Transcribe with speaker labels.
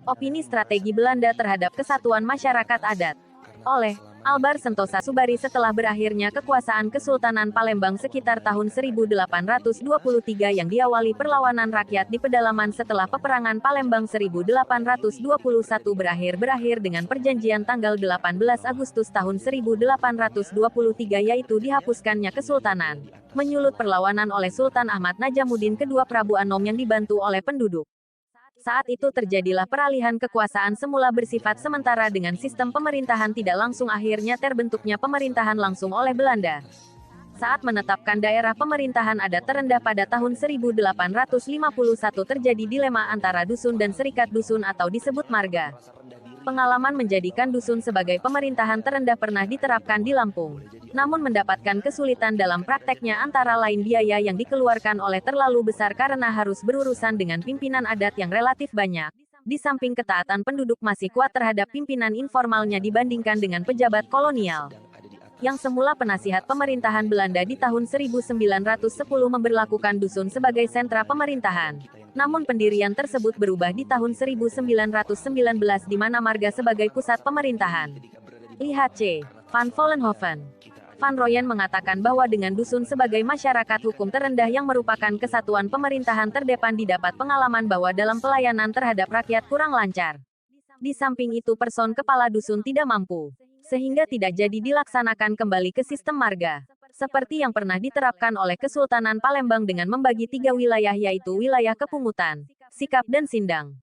Speaker 1: Opini Strategi Belanda Terhadap Kesatuan Masyarakat Adat. Oleh Albar Sentosa Subari. Setelah berakhirnya kekuasaan Kesultanan Palembang sekitar tahun 1823 yang diawali perlawanan rakyat di pedalaman setelah peperangan Palembang 1821 berakhir dengan perjanjian tanggal 18 Agustus tahun 1823 yaitu dihapuskannya kesultanan. Menyulut perlawanan oleh Sultan Ahmad Najamuddin kedua Prabu Anom yang dibantu oleh penduduk. Saat itu terjadilah peralihan kekuasaan semula bersifat sementara dengan sistem pemerintahan tidak langsung, akhirnya terbentuknya pemerintahan langsung oleh Belanda. Saat menetapkan daerah pemerintahan adat terendah pada tahun 1851 terjadi dilema antara dusun dan serikat dusun atau disebut marga. Pengalaman menjadikan dusun sebagai pemerintahan terendah pernah diterapkan di Lampung. Namun mendapatkan kesulitan dalam prakteknya, antara lain biaya yang dikeluarkan oleh terlalu besar karena harus berurusan dengan pimpinan adat yang relatif banyak. Di samping ketaatan penduduk masih kuat terhadap pimpinan informalnya dibandingkan dengan pejabat kolonial. Yang semula penasihat pemerintahan Belanda di tahun 1910 memberlakukan dusun sebagai sentra pemerintahan. Namun pendirian tersebut berubah di tahun 1919 di mana marga sebagai pusat pemerintahan. Lihat C. Van Vollenhoven. Van Rooyen mengatakan bahwa dengan dusun sebagai masyarakat hukum terendah yang merupakan kesatuan pemerintahan terdepan, didapat pengalaman bahwa dalam pelayanan terhadap rakyat kurang lancar. Di samping itu person kepala dusun tidak mampu, sehingga tidak jadi dilaksanakan kembali ke sistem marga. Seperti yang pernah diterapkan oleh Kesultanan Palembang dengan membagi 3 wilayah yaitu wilayah Kepungutan, Sikap dan Sindang.